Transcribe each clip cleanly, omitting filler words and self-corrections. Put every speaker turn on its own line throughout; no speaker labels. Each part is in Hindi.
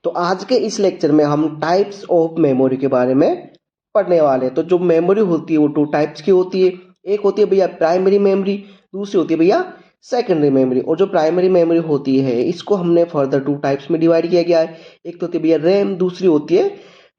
तो आज के इस लेक्चर में हम टाइप्स ऑफ मेमोरी के बारे में पढ़ने वाले हैं। तो जो मेमोरी होती है वो टू टाइप्स की होती है। एक होती है भैया प्राइमरी मेमोरी, दूसरी होती है भैया सेकेंडरी मेमोरी। और जो प्राइमरी मेमोरी होती है इसको हमने फर्दर टू टाइप्स में डिवाइड किया गया है। एक तो होती है भैया रैम, दूसरी होती है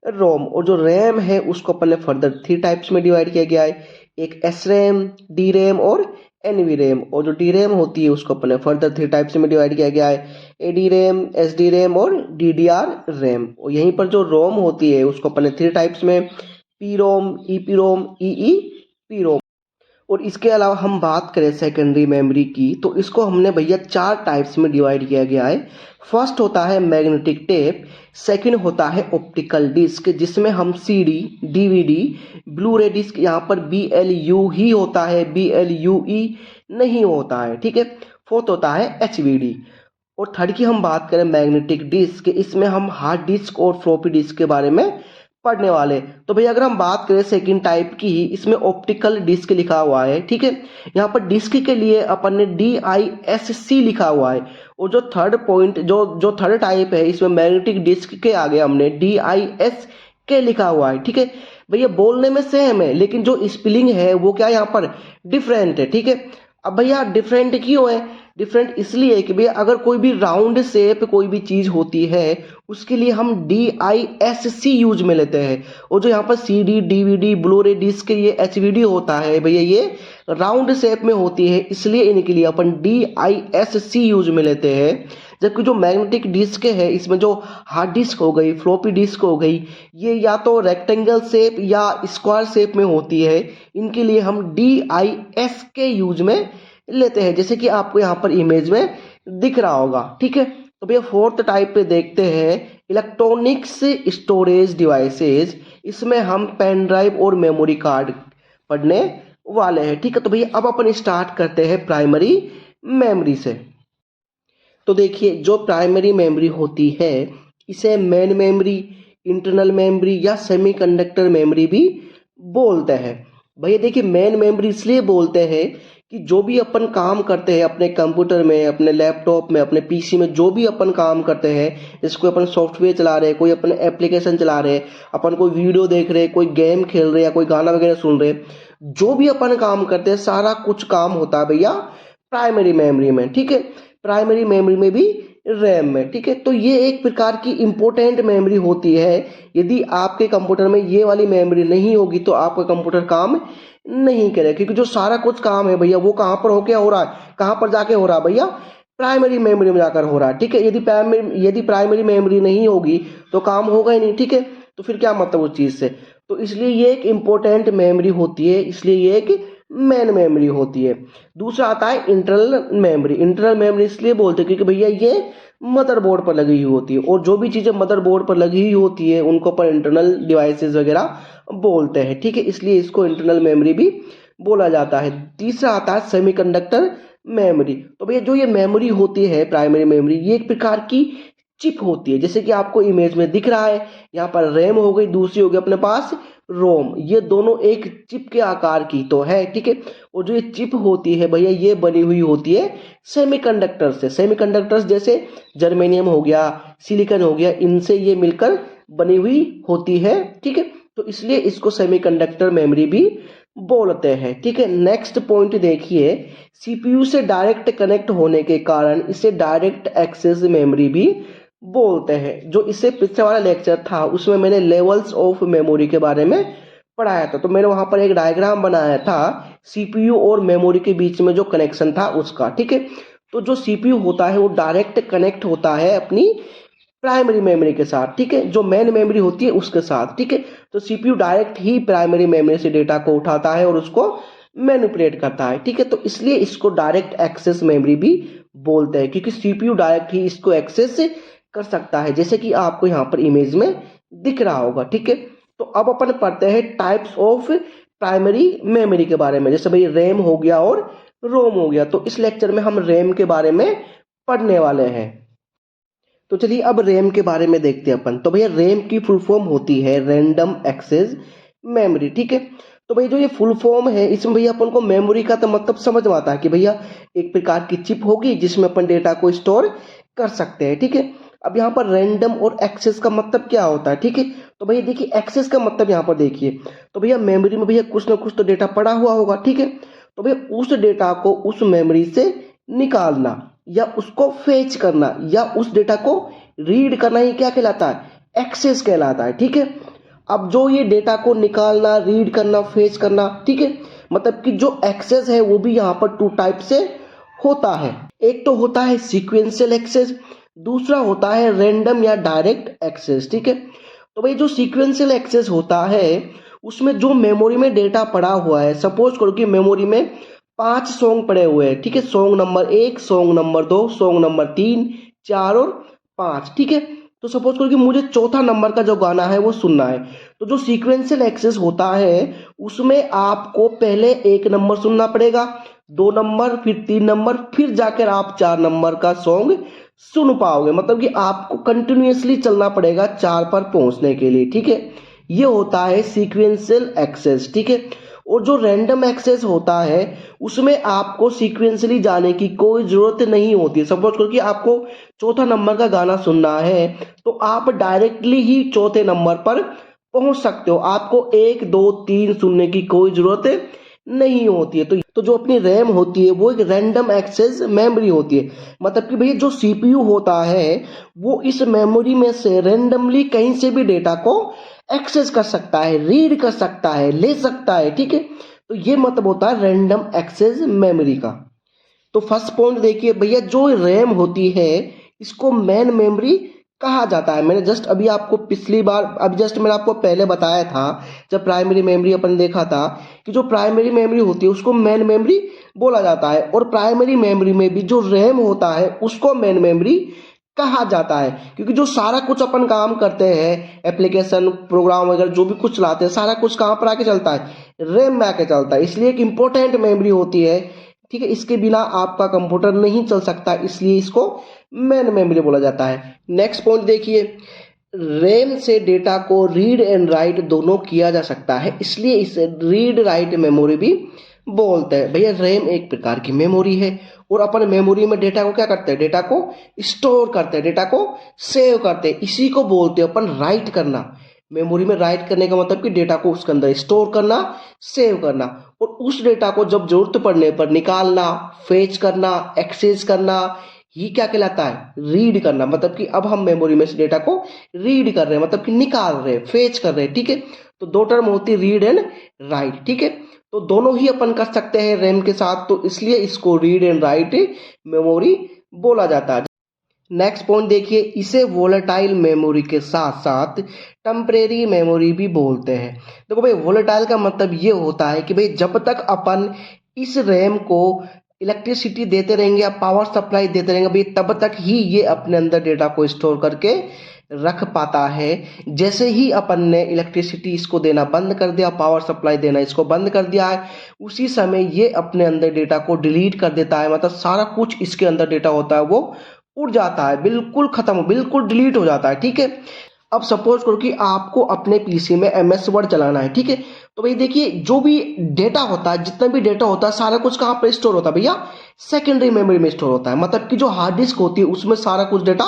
रोम। और जो रैम है उसको अपन ने फर्दर 3 टाइप्स में डिवाइड किया गया है। एक एस रैम, डी रैम और एनवी रैम। और जो डी रैम होती है उसको अपन ने फर्दर 3 टाइप्स में डिवाइड किया गया है। AD RAM, S D RAM और डी डी आर रैम। और यहीं पर जो रोम होती है उसको अपन ने 3 टाइप्स में P ROM, E P ROM, E P ROM. और इसके अलावा हम बात करें सेकेंडरी मेमोरी की तो इसको हमने भैया 4 टाइप्स में डिवाइड किया गया है। फर्स्ट होता है मैग्नेटिक टेप, सेकंड होता है ऑप्टिकल डिस्क जिसमें हम सीडी, डीवीडी, ब्लू रे डिस्क, यहाँ पर BLU ही होता है, BLUE नहीं होता है, ठीक है। फोर्थ होता है HVD। और थर्ड की हम बात करें मैग्नेटिक डिस्क, इसमें हम हार्ड डिस्क और फ्लॉपी डिस्क के बारे में पढ़ने वाले। तो भैया अगर हम बात करें सेकंड टाइप की, इसमें ऑप्टिकल डिस्क लिखा हुआ है, ठीक है। यहाँ पर डिस्क के लिए अपन ने DISC लिखा हुआ है। और जो थर्ड पॉइंट, जो थर्ड टाइप है, इसमें मैग्नेटिक डिस्क के आगे हमने DISK लिखा हुआ है, ठीक है। भैया बोलने में सेम है लेकिन जो स्पेलिंग है वो क्या यहाँ पर डिफरेंट है, ठीक है। अब भैया डिफरेंट क्यों है? डिफरेंट इसलिए कि भैया अगर कोई भी राउंड शेप कोई भी चीज होती है उसके लिए हम DISC यूज में लेते हैं। और जो यहाँ पर CD, DVD, ब्लू रे डिस्क, ये HVD होता है भैया ये राउंड शेप में होती है, इसलिए इनके लिए अपन DISC यूज में लेते हैं। जबकि जो मैग्नेटिक डिस्क है इसमें जो हार्ड डिस्क हो गई, फ्लॉपी डिस्क हो गई, ये या तो रेक्टेंगल शेप या स्क्वायर शेप में होती है, इनके लिए हम DISK यूज में लेते हैं, जैसे कि आपको यहाँ पर इमेज में दिख रहा होगा, ठीक है। तो भैया फोर्थ टाइप पे देखते हैं इलेक्ट्रॉनिक्स स्टोरेज डिवाइसेस। इसमें हम पेन ड्राइव और मेमोरी कार्ड पढ़ने वाले हैं, ठीक है। तो भैया अब अपन स्टार्ट करते हैं प्राइमरी मेमोरी से। तो देखिए जो प्राइमरी मेमोरी होती है इसे मेन मेमोरी, इंटरनल मेमोरी या सेमीकंडक्टर मेमोरी भी बोलते हैं। भैया देखिए मेन मेमोरी इसलिए बोलते हैं कि जो भी अपन काम करते हैं अपने कंप्यूटर में, अपने लैपटॉप में, अपने PC में, जो भी अपन काम करते हैं, जैसे कोई अपन सॉफ्टवेयर चला रहे हैं, कोई अपन एप्लीकेशन चला रहे हैं, अपन कोई वीडियो देख रहे हैं, कोई गेम खेल रहे हैं या कोई गाना वगैरह सुन रहे हैं, जो भी अपन काम करते हैं सारा कुछ काम होता है भैया प्राइमरी मेमोरी में, ठीक है। प्राइमरी मेमोरी में भी रैम में, ठीक है। तो ये एक प्रकार की इंपॉर्टेंट मेमोरी होती है। यदि आपके कंप्यूटर में ये वाली मेमोरी नहीं होगी तो आपका कंप्यूटर काम नहीं करेगा, क्योंकि जो सारा कुछ काम है भैया वो कहाँ पर होके हो रहा है, कहाँ पर जाके हो रहा है भैया प्राइमरी मेमोरी में जाकर हो रहा है, ठीक है। यदि प्राइमरी मेमोरी नहीं होगी तो काम होगा ही नहीं, ठीक है। तो फिर क्या मतलब उस चीज से? तो इसलिए ये एक इंपॉर्टेंट मेमोरी होती है, इसलिए ये एक मेन मेमोरी होती है। दूसरा आता है इंटरनल मेमोरी। इंटरनल मेमोरी इसलिए बोलते हैं क्योंकि भैया ये मदरबोर्ड पर लगी हुई होती है, और जो भी चीजें मदरबोर्ड पर लगी हुई होती है उनको अपन इंटरनल डिवाइसेस वगैरह बोलते हैं, ठीक है। इसलिए इसको इंटरनल मेमोरी भी बोला जाता है। तीसरा आता है सेमीकंडक्टर मेमोरी। तो भैया जो ये मेमोरी होती है प्राइमरी मेमोरी, ये एक प्रकार की चिप होती है, जैसे कि आपको इमेज में दिख रहा है। यहाँ पर रैम हो गई, दूसरी हो गई अपने पास रोम। ये दोनों एक चिप के आकार की तो है, ठीक है। और जो ये चिप होती है भैया ये बनी हुई होती है सेमीकंडक्टर से। सेमीकंडक्टर्स जैसे जर्मेनियम हो गया, सिलिकॉन हो गया, इनसे ये मिलकर बनी हुई होती है, ठीक है। तो इसलिए इसको सेमीकंडक्टर मेमोरी भी बोलते हैं, ठीक है। नेक्स्ट पॉइंट देखिए, CPU से डायरेक्ट कनेक्ट होने के कारण इसे डायरेक्ट एक्सेस मेमोरी भी बोलते हैं। जो इससे पिछले वाला लेक्चर था उसमें मैंने लेवल्स ऑफ मेमोरी के बारे में पढ़ाया था। तो मैंने वहां पर एक डायग्राम बनाया था CPU और मेमोरी के बीच में जो कनेक्शन था उसका, ठीक है। तो जो CPU होता है वो डायरेक्ट कनेक्ट होता है अपनी प्राइमरी मेमोरी के साथ, ठीक है, जो मेन मेमोरी होती है उसके साथ, ठीक है। तो CPU डायरेक्ट ही प्राइमरी मेमोरी से डेटा को उठाता है और उसको मैनिपुलेट करता है, ठीक है। तो इसलिए इसको डायरेक्ट एक्सेस मेमोरी भी बोलते हैं, क्योंकि CPU डायरेक्ट ही इसको एक्सेस कर सकता है, जैसे कि आपको यहाँ पर इमेज में दिख रहा होगा, ठीक है। तो अब अपन पढ़ते हैं टाइप्स ऑफ प्राइमरी मेमोरी के बारे में, जैसे भाई रैम हो गया और रोम हो गया। तो इस लेक्चर में हम रैम के बारे में पढ़ने वाले हैं। तो चलिए अब रैम के बारे में देखते हैं अपन। तो भैया रैम की फुल फॉर्म होती है रैंडम एक्सेस मेमोरी, ठीक है। तो भैया जो ये फुल फॉर्म है इसमें भैया अपन को मेमोरी का तो मतलब समझ में आता है कि भैया एक प्रकार की चिप होगी जिसमें अपन डेटा को स्टोर कर सकते हैं, ठीक है। अब यहाँ पर रैंडम और एक्सेस का मतलब क्या होता है, ठीक है। तो भैया देखिए एक्सेस का मतलब यहाँ पर देखिए, तो भैया मेमोरी में भैया कुछ ना कुछ तो डेटा पड़ा हुआ होगा, ठीक है। तो भैया उस डेटा को उस मेमोरी से निकालना या उसको फेच करना या उस डेटा को रीड करना ही क्या कहलाता है, एक्सेस कहलाता है, ठीक है। अब जो ये डेटा को निकालना, रीड करना, फेच करना, ठीक है, मतलब कि जो एक्सेस है वो भी यहाँ पर टू टाइप से होता है। एक तो होता है सीक्वेंशियल एक्सेस, दूसरा होता है रैंडम या डायरेक्ट एक्सेस, ठीक है। तो भाई जो सीक्वेंशियल एक्सेस होता है उसमें जो मेमोरी में डेटा पड़ा हुआ है, सपोज करो कि मेमोरी में 5 सॉन्ग पड़े हुए हैं, ठीक है। Song number 1, song number 2, song number 3, 4 और 5, ठीक है। तो सपोज करो कि मुझे चौथा नंबर का जो गाना है वो सुनना है, तो जो सीक्वेंशियल एक्सेस होता है उसमें आपको पहले 1 नंबर सुनना पड़ेगा, 2 नंबर, फिर 3 नंबर, फिर जाकर आप 4 नंबर का सॉन्ग सुन पाओगे। मतलब कि आपको कंटिन्यूअसली चलना पड़ेगा 4 पर पहुंचने के लिए, ठीक है। ये होता है सीक्वेंशियल एक्सेस, ठीक है। और जो रैंडम एक्सेस होता है उसमें आपको सीक्वेंशियली जाने की कोई जरूरत नहीं होती है। सपोज करो कि आपको चौथा नंबर का गाना सुनना है तो आप डायरेक्टली ही चौथे नंबर पर पहुंच सकते हो, आपको 1 2 3 सुनने की कोई जरूरत नहीं होती है। तो जो अपनी रैम होती है वो एक रैंडम एक्सेस मेमोरी होती है। मतलब कि भैया जो सीपीयू होता है वो इस मेमोरी में से रैंडमली कहीं से भी डेटा को एक्सेस कर सकता है, रीड कर सकता है, ले सकता है, ठीक है। तो ये मतलब होता है रैंडम एक्सेस मेमोरी का। तो फर्स्ट पॉइंट देखिए भैया, जो रैम होती है इसको मेन मेमोरी कहा जाता है। मैंने जस्ट अभी आपको पिछली बार अभी जस्ट मैंने आपको पहले बताया था, जब प्राइमरी मेमोरी अपन देखा था कि जो प्राइमरी मेमोरी होती है उसको मेन मेमोरी बोला जाता है, और प्राइमरी मेमोरी में भी जो रैम होता है उसको मेन मेमोरी कहा जाता है। क्योंकि जो सारा कुछ अपन काम करते हैं, एप्लीकेशन, प्रोग्राम वगैरह जो भी कुछ चलाते हैं, सारा कुछ कहाँ पर आके चलता है, रैम में आके चलता है। इसलिए एक इंपॉर्टेंट मेमोरी होती है, ठीक है। इसके बिना आपका कंप्यूटर नहीं चल सकता, इसलिए इसको मेन मेमोरी बोला जाता है। नेक्स्ट पॉइंट देखिए, रैम से डेटा को रीड एंड राइट दोनों किया जा सकता है, इसलिए इसे रीड राइट मेमोरी भी बोलते हैं। भैया रैम एक प्रकार की मेमोरी है और अपन मेमोरी में डेटा को क्या करते हैं, डेटा को स्टोर करते हैं, डेटा को सेव करते हैं, इसी को बोलते हैं अपन राइट करना। मेमोरी में राइट करने का मतलब कि डेटा को उसके अंदर स्टोर करना, सेव करना, और उस डेटा को जब जरूरत पड़ने पर निकालना, फेच करना, एक्सेस करना, ये क्या कहलाता है, रीड करना। मतलब कि अब हम मेमोरी में से डेटा को रीड कर रहे हैं, मतलब कि निकाल रहे हैं, फेच कर रहे हैं, ठीक है। तो दो टर्म होती है रीड एंड राइट, ठीक है। तो दोनों ही अपन कर सकते हैं रैम के साथ, तो इसलिए इसको रीड एंड राइट मेमोरी बोला जाता है। नेक्स्ट पॉइंट देखिए, इसे वोलेटाइल मेमोरी के साथ साथ टेम्परेरी मेमोरी भी बोलते हैं। देखो भाई वोलेटाइल का मतलब ये होता है कि भाई जब तक अपन इस रैम को इलेक्ट्रिसिटी देते रहेंगे या पावर सप्लाई देते रहेंगे भाई, तब तक ही ये अपने अंदर डेटा को स्टोर करके रख पाता है। जैसे ही अपन ने इलेक्ट्रिसिटी इसको देना बंद कर दिया, पावर सप्लाई देना इसको बंद कर दिया है, उसी समय ये अपने अंदर डेटा को डिलीट कर देता है। मतलब सारा कुछ इसके अंदर डेटा होता है वो उड़ जाता है, बिल्कुल खत्म, बिल्कुल डिलीट हो जाता है, ठीक है। अब सपोज करो कि आपको अपने पीसी में एमएस वर्ड चलाना है, ठीक है। तो भाई देखिए जो भी डेटा होता है, जितना भी डेटा होता है, सारा कुछ कहाँ पर स्टोर होता है भैया, सेकेंडरी मेमोरी में स्टोर होता है। मतलब कि जो हार्ड डिस्क होती है उसमें सारा कुछ डेटा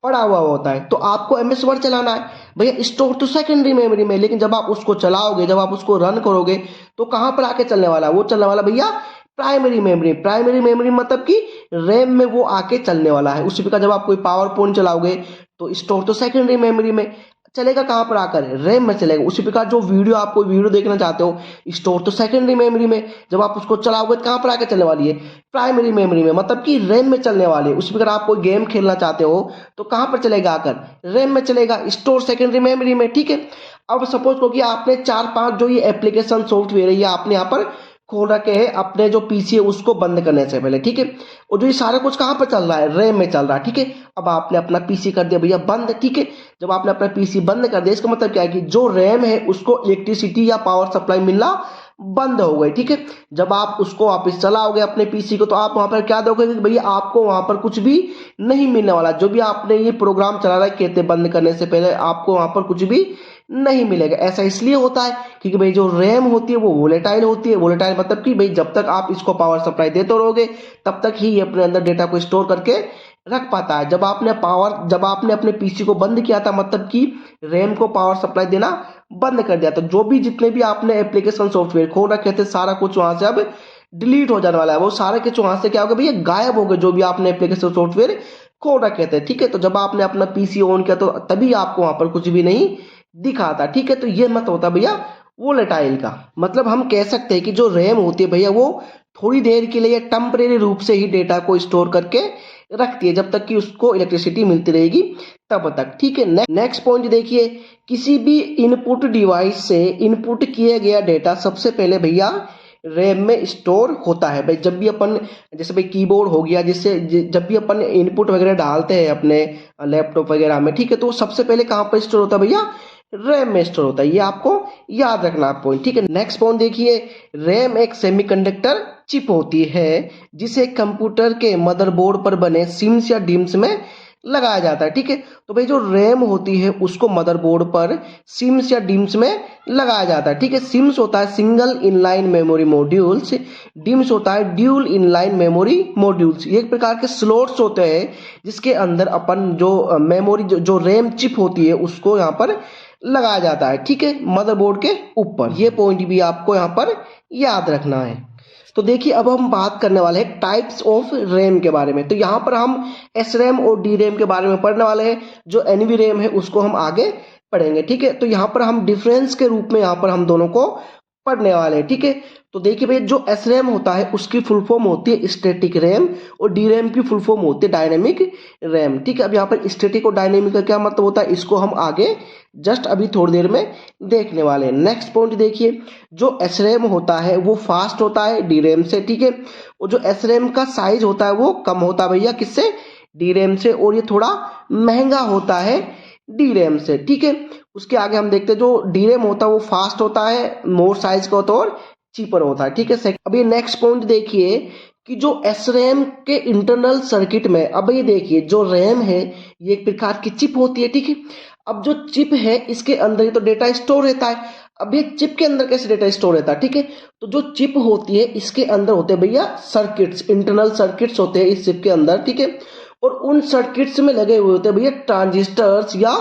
पड़ा हुआ होता है। तो आपको एमएस वर्ड चलाना है भैया, स्टोर तो सेकेंडरी मेमोरी में, लेकिन जब आप उसको चलाओगे, जब आप उसको रन करोगे, तो कहाँ पर आके चलने वाला है, वो चलने वाला भैया प्राइमरी मेमोरी। प्राइमरी मेमोरी मतलब कि रैम में वो आके चलने वाला है। उसी प्रकार जब आप कोई पावर पॉइंट चलाओगे तो स्टोर तो सेकेंडरी मेमोरी में चलेगा, कहाँ पर आकर, रैम में चलेगा। उसी प्रकार जो वीडियो आप कोई वीडियो देखना चाहते हो, स्टोर तो सेकेंडरी मेमोरी में, जब आप उसको चलाओगे तो कहाँ पर आकर चलने वाली है, प्राइमरी मेमोरी में, मतलब कि रैम में चलने वाली है। उसी प्रकार आप कोई गेम खेलना चाहते हो तो कहाँ पर चलेगा, आकर रैम में चलेगा, स्टोर सेकेंडरी मेमोरी में, ठीक है। अब सपोज करो कि आपने 4-5 जो ये एप्लीकेशन सॉफ्टवेयर है ये आपने यहाँ पर खोल रखे हैं अपने जो पीसी है उसको बंद करने से पहले, ठीक है। और जो ये सारा कुछ कहाँ पर चल रहा है, रैम में चल रहा है, ठीक है। अब आपने अपना पीसी कर दिया भैया बंद, ठीक है। जब आपने अपना पीसी बंद कर दिया, इसका मतलब क्या है कि जो रैम है उसको इलेक्ट्रिसिटी या पावर सप्लाई मिलना बंद हो गई, ठीक है। जब आप उसको वापस चलाओगे अपने पीसी को, तो आप वहां पर क्या दोगे कि भैया आपको वहां पर कुछ भी नहीं मिलने वाला। जो भी आपने ये प्रोग्राम चला रहा है कहते बंद करने से पहले, आपको वहां पर कुछ भी नहीं मिलेगा। ऐसा इसलिए होता है क्योंकि भाई जो रैम होती है वो वोलेटाइल होती है। वोलेटाइल मतलब कि भाई जब तक आप इसको पावर सप्लाई देते रहोगे तब तक ही ये अपने अंदर डेटा को स्टोर करके रख पाता है। जब आपने अपने पीसी को बंद किया था, मतलब कि रैम को पावर सप्लाई देना बंद कर दिया, तो जो भी जितने भी आपने एप्लीकेशन सॉफ्टवेयर खोल रखे थे, सारा कुछ वहां से अब डिलीट हो जाने वाला है। वो सारे के वहां से क्या होगा भैया, गायब हो गए, जो भी आपने एप्लीकेशन सॉफ्टवेयर खोल रखे थे। ठीक है, तो जब आपने अपना पीसी ऑन किया तो तभी आपको वहां पर कुछ भी नहीं दिखा था। ठीक है, तो ये मत होता भैया वोलेटाइल का। मतलब हम कह सकते हैं कि जो रैम होती है भैया, वो थोड़ी देर के लिए टेम्परेरी रूप से ही डेटा को स्टोर करके रखती है, जब तक कि उसको इलेक्ट्रिसिटी मिलती रहेगी तब तक। ठीक है, नेक्स्ट पॉइंट देखिए, किसी भी इनपुट डिवाइस से इनपुट किया गया डेटा सबसे पहले भैया रैम में स्टोर होता है। भाई जब भी अपन, जैसे भाई कीबोर्ड हो गया, जिससे जब भी अपन इनपुट वगैरह डालते हैं अपने लैपटॉप वगैरह में, ठीक है, तो सबसे पहले कहाँ पर स्टोर होता है भैया, रैम में स्टोर होता है। ये आपको याद रखना पॉइंट। ठीक है, नेक्स्ट पॉइंट देखिए, रैम एक सेमीकंडक्टर चिप होती है जिसे कंप्यूटर के मदरबोर्ड पर बने सिम्स या डिम्स में लगाया जाता है। ठीक है, तो भाई जो रैम होती है उसको मदरबोर्ड पर सिम्स या डिम्स में लगाया जाता है। ठीक है, सिम्स होता है single inline memory modules, dims होता है ड्यूल इनलाइन मेमोरी मॉड्यूल्स। ये एक प्रकार के स्लॉट्स होते हैं जिसके अंदर अपन जो मेमोरी जो रैम चिप होती है उसको यहाँ पर लगाया जाता है। ठीक है, मदरबोर्ड के ऊपर। ये पॉइंट भी आपको यहाँ पर याद रखना है। तो देखिए, अब हम बात करने वाले हैं टाइप्स ऑफ रैम के बारे में। तो यहाँ पर हम एस रैम और डी रैम के बारे में पढ़ने वाले हैं। जो एनवी रैम है उसको हम आगे पढ़ेंगे। ठीक है, तो यहाँ पर हम डिफरेंस के रूप में यहाँ पर हम दोनों को पढ़ने वाले हैं। ठीक है, तो देखिए भाई, जो एस रैम होता है उसकी फुल फॉर्म होती है स्टैटिक रैम, और डी रैम की फुल फॉर्म होती है डायनेमिक रैम। ठीक है, अब यहाँ पर स्टैटिक और डायनेमिक का क्या मतलब होता है, इसको हम आगे जस्ट अभी थोड़ी देर में देखने वाले हैं। नेक्स्ट पॉइंट देखिए, जो एस रैम होता है वो फास्ट होता है डी रैम से। ठीक है, और जो एस रैम का साइज होता है वो कम होता है भैया किससे, डी रैम से, और ये थोड़ा महंगा होता है डी रैम से। ठीक है, उसके आगे हम देखते हैं, जो डी रैम होता है वो फास्ट होता है, मोर साइज का होता है और चीपर होता है। ठीक है, अब ये नेक्स्ट पॉइंट देखिए कि जो एस रैम के इंटरनल सर्किट में, अब ये देखिए जो रैम है ये एक प्रकार की चिप होती है। ठीक है, अब जो चिप है इसके अंदर ही तो डेटा स्टोर रहता है। अब ये चिप के अंदर कैसे डेटा स्टोर रहता है, ठीक है, तो जो चिप होती है इसके अंदर होते हैं भैया सर्किट्स, इंटरनल सर्किट्स होते हैं इस चिप के अंदर। ठीक है, और उन सर्किट्स में लगे हुए होते हैं भैया ट्रांजिस्टर्स या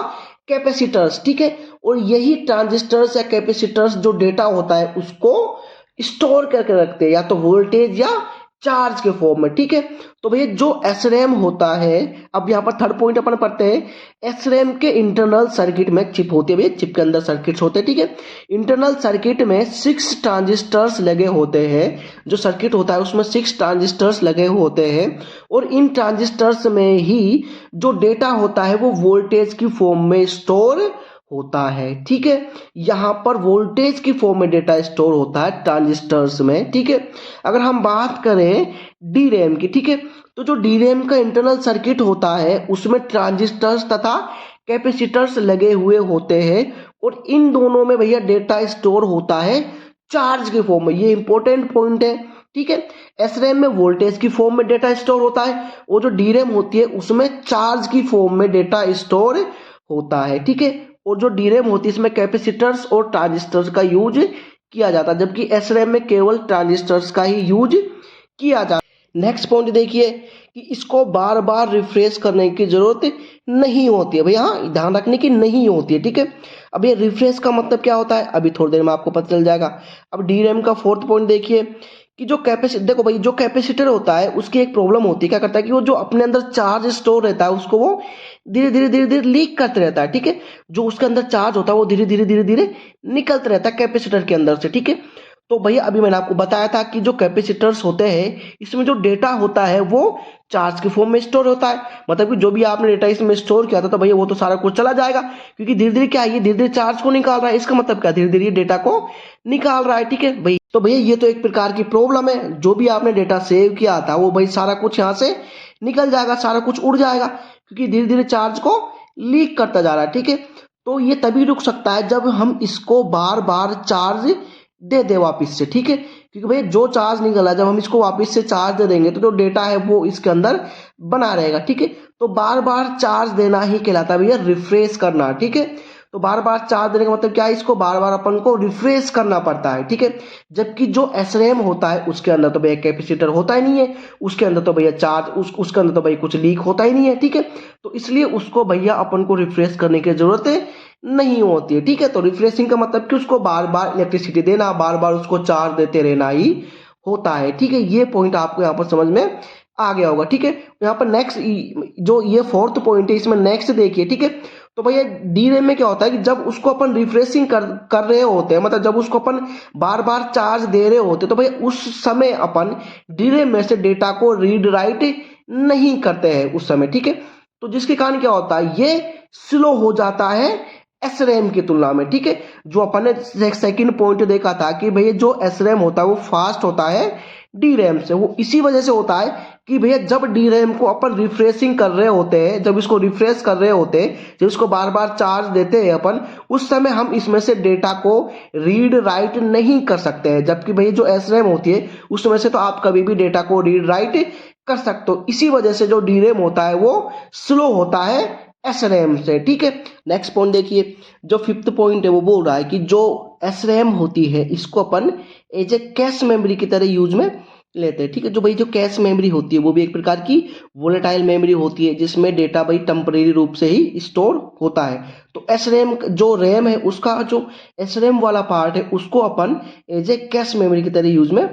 कैपेसिटर्स। ठीक है, और यही ट्रांजिस्टर्स या कैपेसिटर्स जो डेटा होता है उसको स्टोर करके रखते हैं, या तो वोल्टेज या चार्ज के फॉर्म में। ठीक है, तो भैया जो एस रैम होता है, अब यहाँ पर थर्ड पॉइंट अपन पढ़ते हैं, एस रैम के इंटरनल सर्किट में चिप होती है भैया, चिप के अंदर सर्किट्स होते हैं। ठीक है, इंटरनल सर्किट में 6 ट्रांजिस्टर्स लगे होते हैं। जो सर्किट होता है उसमें 6 ट्रांजिस्टर्स लगे होते हैं, और इन ट्रांजिस्टर्स में ही जो डेटा होता है वो वोल्टेज की फॉर्म में स्टोर होता है। ठीक है, यहां पर वोल्टेज की फॉर्म में डेटा स्टोर होता है ट्रांजिस्टर्स में। ठीक है, अगर हम बात करें डी रैम की, ठीक है, तो जो डी रैम का इंटरनल सर्किट होता है उसमें ट्रांजिस्टर्स तथा कैपेसिटर्स लगे हुए होते हैं, और इन दोनों में भैया डेटा स्टोर होता है चार्ज के फॉर्म में। ये इंपॉर्टेंट पॉइंट है। ठीक है, एस रैम में वोल्टेज की फॉर्म में डेटा स्टोर होता है, और जो डी रैम होती है उसमें चार्ज की फॉर्म में डेटा स्टोर होता है। ठीक है, और जो डी रैम होती है इसमें कैपेसिटर्स और ट्रांजिस्टर्स का यूज किया जाता है, जबकि एस रैम में केवल ट्रांजिस्टर्स का ही यूज किया जाता है। नेक्स्ट पॉइंट देखिए कि इसको बार बार रिफ्रेश करने की जरूरत नहीं होती है भैया, हाँ ध्यान रखने की नहीं होती है। ठीक है, अब ये रिफ्रेश का मतलब क्या होता है अभी थोड़ी देर में आपको पता चल जाएगा। अब डी रैम का फोर्थ पॉइंट देखिए कि जो कैपेसिटर, देखो भाई जो कैपेसिटर होता है उसकी एक प्रॉब्लम होती है, क्या करता है कि वो जो अपने अंदर चार्ज स्टोर रहता है उसको वो धीरे धीरे लीक करते रहता है। ठीक है, जो उसके अंदर चार्ज होता है वो धीरे धीरे निकलते रहता है कैपेसिटर के अंदर से। ठीक है, तो भैया अभी मैंने आपको बताया था कि जो कैपेसिटर्स होते हैं इसमें जो डेटा होता है वो चार्ज के फॉर्म में स्टोर होता है, मतलब कि जो भी आपने डेटा इसमें स्टोर किया था तो भैया वो तो सारा कुछ चला जाएगा, क्योंकि धीरे धीरे क्या है, ये धीरे धीरे चार्ज को निकाल रहा है। इसका मतलब क्या, धीरे धीरे डेटा को निकाल रहा है। ठीक है भाई, तो भैया ये तो एक प्रकार की प्रॉब्लम है, जो भी आपने डेटा सेव किया था वो भाई सारा कुछ यहाँ से निकल जाएगा, सारा कुछ उड़ जाएगा, क्योंकि धीरे धीरे चार्ज को लीक करता जा रहा है। ठीक है, तो ये तभी रुक सकता है जब हम इसको बार बार चार्ज दे दे वापस से। ठीक है, क्योंकि भाई जो चार्ज निकला जब हम इसको वापस से चार्ज दे देंगे तो जो डेटा है वो इसके अंदर बना रहेगा। ठीक है, तो बार बार चार्ज देना ही कहलाता है भैया रिफ्रेश करना। ठीक है, तो बार बार चार्ज देने का मतलब क्या है, इसको बार बार अपन को रिफ्रेश करना पड़ता है, ठीक है। जबकि जो SRAM होता है उसके अंदर तो भैया कैपेसिटर होता ही नहीं है, उसके अंदर तो भैया चार्ज उसके अंदर तो भाई कुछ लीक होता ही नहीं है, ठीक है। तो इसलिए उसको भैया अपन को रिफ्रेश करने की जरूरत नहीं होती है, ठीक है। तो रिफ्रेशिंग का मतलब कि उसको बार बार इलेक्ट्रिसिटी देना, बार बार उसको चार्ज देते रहना ही होता है, ठीक है। ये पॉइंट आपको यहाँ पर समझ में आ गया होगा, ठीक है। यहाँ पर नेक्स्ट जो ये फोर्थ पॉइंट है, इसमें नेक्स्ट देखिए, ठीक है। तो भैया DRAM में क्या होता है कि जब उसको अपन रिफ्रेशिंग कर रहे होते हैं, मतलब जब उसको अपन बार बार चार्ज दे रहे होते हैं, तो भैया उस समय अपन DRAM में से डेटा को रीड राइट नहीं करते हैं उस समय, ठीक है। तो जिसके कारण क्या होता है, ये स्लो हो जाता है SRAM की तुलना में, ठीक है। जो अपन ने सेकंड पॉइंट देखा था कि भैया जो SRAM होता है वो फास्ट होता है DRAM से, वो इसी वजह से होता है कि भैया जब DRAM को अपन रिफ्रेशिंग कर रहे होते हैं, जब इसको रिफ्रेश कर रहे होते हैं, जब इसको बार बार चार्ज देते हैं अपन, उस समय हम इसमें से डेटा को रीड राइट नहीं कर सकते हैं। जबकि भैया जो SRAM होती है उस समय से तो आप कभी भी डेटा को रीड राइट कर सकते हो। इसी वजह से जो DRAM होता है वो स्लो होता है SRAM से, ठीक है। नेक्स्ट पॉइंट देखिए, जो फिफ्थ पॉइंट है वो बोल रहा है कि जो SRAM होती है इसको अपन एज ए कैश मेमोरी की तरह यूज में लेते हैं, ठीक है। जो भाई जो कैश मेमोरी होती है वो भी एक प्रकार की वोलेटाइल मेमोरी होती है, जिसमें डेटा भाई टेम्परेरी रूप से ही स्टोर होता है। तो SRAM जो रैम है उसका जो SRAM वाला पार्ट है उसको अपन एज ए कैश मेमोरी की तरह यूज में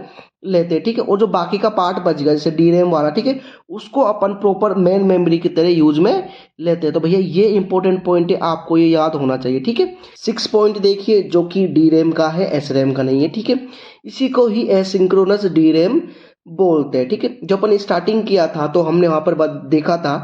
लेते हैं, ठीक है। और जो बाकी का पार्ट बच गया जैसे DRAM वाला, ठीक है, उसको अपन प्रॉपर मेन मेमोरी की तरह यूज में लेते हैं। तो भैया ये इंपॉर्टेंट पॉइंट है, आपको ये याद होना चाहिए, ठीक है। 6 पॉइंट देखिए जो कि DRAM का है, SRAM का नहीं है, ठीक है। इसी को ही एसिंक्रोनस DRAM बोलते हैं, ठीक है। जब अपन स्टार्टिंग किया था तो हमने वहां पर देखा था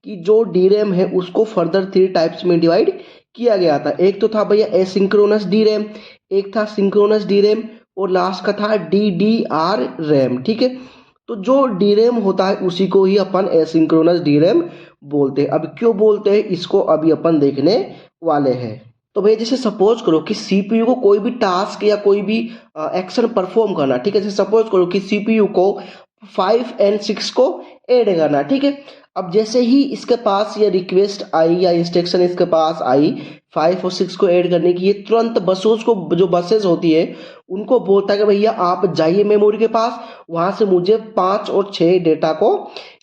कि जो DRAM है उसको फर्दर 3 टाइप्स में डिवाइड किया गया था। एक तो था भैया एसिंक्रोनस DRAM, एक था सिंक्रोनस DRAM, और लास्ट का था DDR RAM, ठीक है। तो जो DRAM होता है उसी को ही अपन एसिंक्रोनस DRAM बोलते हैं। अब क्यों बोलते हैं इसको अभी अपन देखने वाले हैं। तो भैया जैसे सपोज करो कि CPU को कोई भी टास्क या कोई भी एक्शन परफॉर्म करना, ठीक है। जैसे सपोज करो कि CPU को 5 and 6 को ऐड करना, ठीक है। अब जैसे ही इसके पास ये रिक्वेस्ट आई या इंस्ट्रक्शन इसके पास आई 5 और 6 को ऐड करने की, ये तुरंत बसों को, जो बसेस होती है उनको बोलता है कि भैया आप जाइए मेमोरी के पास, वहां से मुझे 5 और 6 डेटा को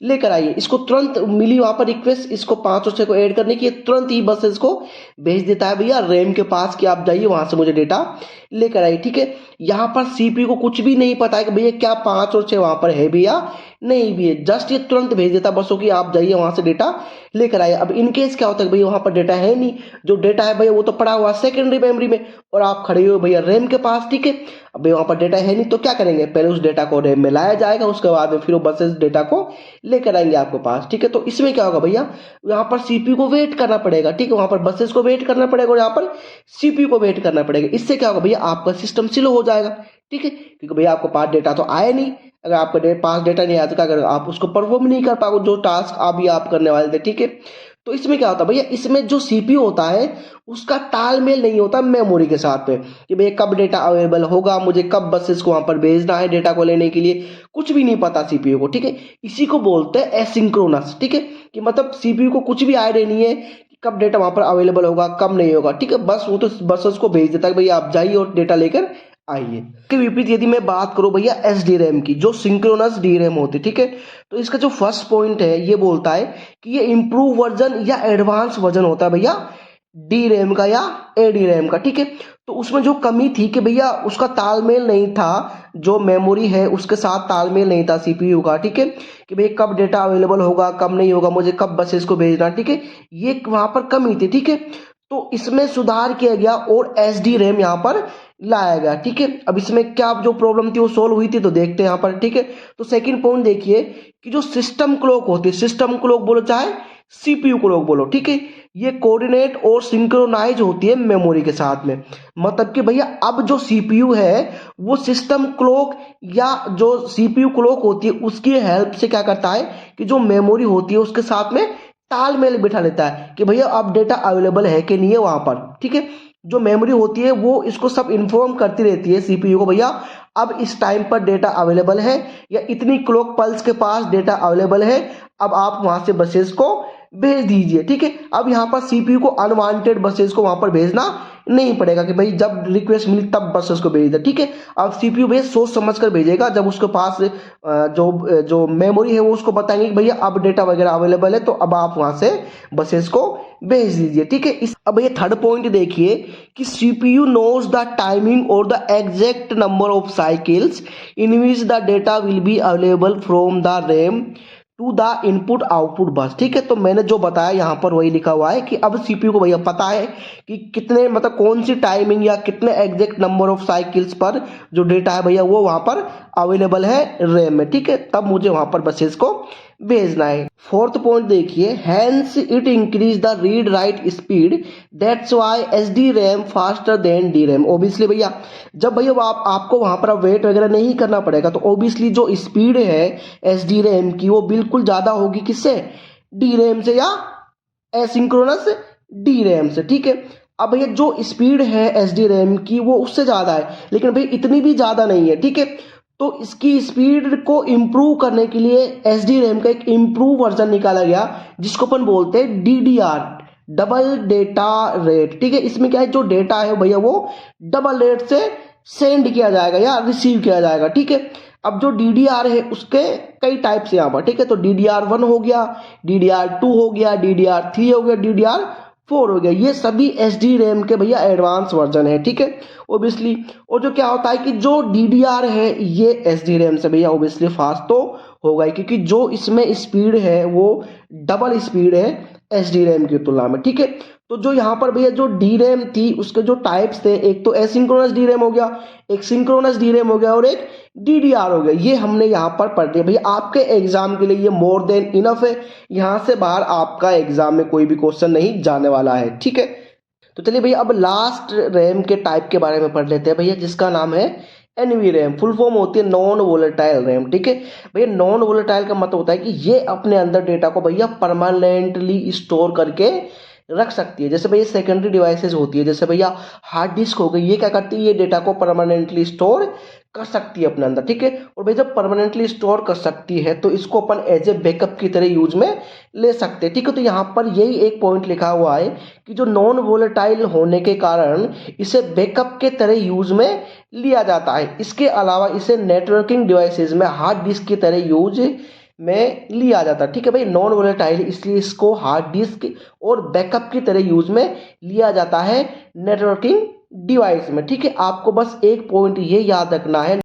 लेकर आइए। इसको तुरंत मिली वहां पर रिक्वेस्ट, इसको 5 और 6 को ऐड करने की, तुरंत ही बसेस को भेज देता है भैया रैम के पास कि आप जाइए वहां से मुझे डेटा लेकर आइए, ठीक है। यहाँ पर CPU को कुछ भी नहीं पता है कि भैया क्या 5 और 6 वहां पर है भी या नहीं भी है, जस्ट ये तुरंत भेज देता बसों की आप जाइए वहां से डेटा लेकर आइए। अब इनकेस क्या होता है भैया वहां पर डेटा है नहीं, जो डेटा है भैया वो तो पड़ा हुआ सेकेंडरी मेमोरी में, और आप खड़े हो भैया रैम के पास, ठीक है। अब वहां पर डेटा है नहीं तो क्या करेंगे, पहले उस डेटा को रैम में लाया जाएगा, उसके बाद में फिर वो बसेस डेटा को लेकर आएंगे आपके पास, ठीक है। तो इसमें क्या होगा भैया, यहाँ पर CPU को वेट करना पड़ेगा, ठीक है। वहां पर बसेस को वेट करना पड़ेगा और यहाँ पर CPU को वेट करना पड़ेगा। इससे क्या होगा भैया, आपका सिस्टम स्लो हो जाएगा, ठीक है, क्योंकि भैया आपको पास डेटा तो आया नहीं। अगर आपके पास डेटा नहीं आया तो क्या करेंगे, आप उसको परफॉर्म नहीं कर पाओगे जो टास्क अभी आप करने वाले थे, ठीक है। तो इसमें क्या होता है भैया, इसमें जो CPU होता है उसका तालमेल नहीं होता मेमोरी के साथ में कि भैया कब डेटा अवेलेबल होगा, मुझे कब बसेस को वहां पर भेजना है डेटा को लेने के लिए, कुछ भी नहीं पता CPU को, ठीक है। इसी को बोलते हैं एसिंक्रोनस, ठीक है, कि मतलब CPU को कुछ भी आइडिया नहीं है कि कब डेटा वहां पर अवेलेबल होगा कब नहीं होगा, ठीक है। बस वो तो बसेस को भेज देता है भैया आप जाइए और डेटा लेकर आइए। के विपरीत यदि मैं बात करूं भैया SDRAM की, जो सिंक्रोनस DRAM होती है, ठीक है। तो इसका जो फर्स्ट पॉइंट है ये बोलता है कि ये इंप्रूव वर्जन या एडवांस वर्जन होता है भैया DRAM का या ADRAM का, ठीक है। तो उसमें जो कमी थी कि भैया उसका तालमेल नहीं था, जो मेमोरी है उसके साथ तालमेल नहीं था CPU का, ठीक है, कि भैया कब डेटा अवेलेबल होगा कब नहीं होगा, मुझे कब बसेस को भेजना, ठीक है, ये वहां पर कमी थी, ठीक है। तो इसमें सुधार किया गया और SDRAM यहाँ पर लाया गया, ठीक है। अब इसमें क्या जो प्रॉब्लम थी वो सोल्व हुई थी, तो देखते हैं यहाँ पर, ठीक है। तो सेकंड पॉइंट देखिए कि जो सिस्टम क्लॉक होती है, सिस्टम क्लॉक बोलो चाहे CPU क्लॉक बोलो, ठीक है, ये कोऑर्डिनेट और सिंक्रोनाइज होती है मेमोरी के साथ में। मतलब कि भैया अब जो CPU है वो सिस्टम क्लॉक या जो CPU क्लॉक होती है उसकी हेल्प से क्या करता है कि जो मेमोरी होती है उसके साथ में तालमेल बिठा लेता है कि भैया अब डेटा अवेलेबल है कि नहीं है वहां पर, ठीक है। जो मेमोरी होती है वो इसको सब इन्फॉर्म करती रहती है CPU को, भैया अब इस टाइम पर डेटा अवेलेबल है या इतनी क्लॉक पल्स के पास डेटा अवेलेबल है, अब आप वहां से बसेस को भेज दीजिए। ठीक है, अब यहाँ पर सीपीयू को अनवांटेड बसेस को वहां पर भेजना नहीं पड़ेगा कि भाई जब रिक्वेस्ट मिली तब बसेस को भेज दे। ठीक है, अब सीपीयू भैया सोच समझ कर भेजेगा, जब उसके पास जो जो मेमोरी है वो उसको बताएंगे कि भैया अब डेटा वगैरह अवेलेबल है, तो अब आप वहां से बसेस को भेज दीजिए। ठीक है, इस अब ये थर्ड पॉइंट देखिए कि सीपीयू नोज द टाइमिंग और the exact number of cycles in which the data will be available from the RAM to the input output bus. ठीक है, तो मैंने जो बताया यहाँ पर वही लिखा हुआ है कि अब सीपीयू को भैया पता है कि कितने मतलब कौन सी टाइमिंग या कितने एग्जैक्ट नंबर ऑफ साइकिल्स पर जो डेटा है भैया वो वहां पर अवेलेबल है रैम में। ठीक है, तब मुझे वहां पर बसेस को भेजना है। फोर्थ पॉइंट देखिए, hence it increase the read write speed that's why SD RAM faster than D RAM. Obviously भैया जब भैया आपको वहां पर वेट वगैरह नहीं करना पड़ेगा, तो ओबियसली जो स्पीड है एसडी रैम की वो बिल्कुल ज्यादा होगी किससे, डी रैम से या एसिंक्रोनस डी रैम से। ठीक है, अब भैया जो स्पीड है एसडी रैम की वो उससे ज्यादा है, लेकिन भैया इतनी भी ज्यादा नहीं है। ठीक है, तो इसकी स्पीड को इम्प्रूव करने के लिए एसडी रैम का एक इम्प्रूव वर्जन निकाला गया जिसको अपन बोलते हैं डीडीआर, डबल डेटा रेट। ठीक है, इसमें क्या है, जो डेटा है भैया वो डबल रेट से सेंड किया जाएगा या रिसीव किया जाएगा। ठीक है, अब जो डीडीआर है उसके कई टाइप्स यहाँ पर। ठीक है, तो DDR1 हो गया, DDR2 हो गया, DDR3 हो गया, DDR4 हो गया, ये सभी एसडी रैम के भैया एडवांस वर्जन है। ठीक है, ओबियसली और जो क्या होता है कि जो डीडीआर है ये एसडी रैम से भैया ओबियसली फास्ट तो होगा ही, क्योंकि जो इसमें स्पीड है वो डबल स्पीड है एसडी रैम की तुलना में। ठीक है, तो जो यहाँ पर भैया जो डी रैम थी उसके जो टाइप्स थे, एक तो एसिंक्रोनस डी रैम हो गया, एक सिंक्रोनस डी रैम हो गया और एक डीडीआर हो गया, ये हमने यहाँ पर पढ़ लिया। भैया आपके एग्जाम के लिए ये मोर देन इनफ है, यहाँ से बाहर आपका एग्जाम में कोई भी क्वेश्चन नहीं जाने वाला है। ठीक है, तो चलिए भैया अब लास्ट रैम के टाइप के बारे में पढ़ लेते हैं भैया, जिसका नाम है एनवी रैम। फुल फॉर्म होती है नॉन वोलेटाइल रैम। ठीक है भैया, नॉन वोलेटाइल का मतलब होता है कि ये अपने अंदर डेटा को भैया परमानेंटली स्टोर करके रख सकती है। जैसे भैया सेकेंडरी डिवाइसेज होती है, जैसे भैया हार्ड डिस्क हो गई, ये क्या करती है, ये डेटा को परमानेंटली स्टोर कर सकती है अपने अंदर। ठीक है, और भाई जब परमानेंटली स्टोर कर सकती है तो इसको अपन एज ए बैकअप की तरह यूज में ले सकते हैं। ठीक है, तो यहाँ पर यही एक पॉइंट लिखा हुआ है कि जो नॉन वोलेटाइल होने के कारण इसे बैकअप के तरह यूज में लिया जाता है। इसके अलावा इसे नेटवर्किंग डिवाइसेज में हार्ड डिस्क की तरह यूज में लिया जाता है। ठीक है भाई, नॉन वोलेटाइल इसलिए इसको हार्ड डिस्क और बैकअप की तरह यूज में लिया जाता है नेटवर्किंग डिवाइस में। ठीक है, आपको बस एक पॉइंट ये याद रखना है,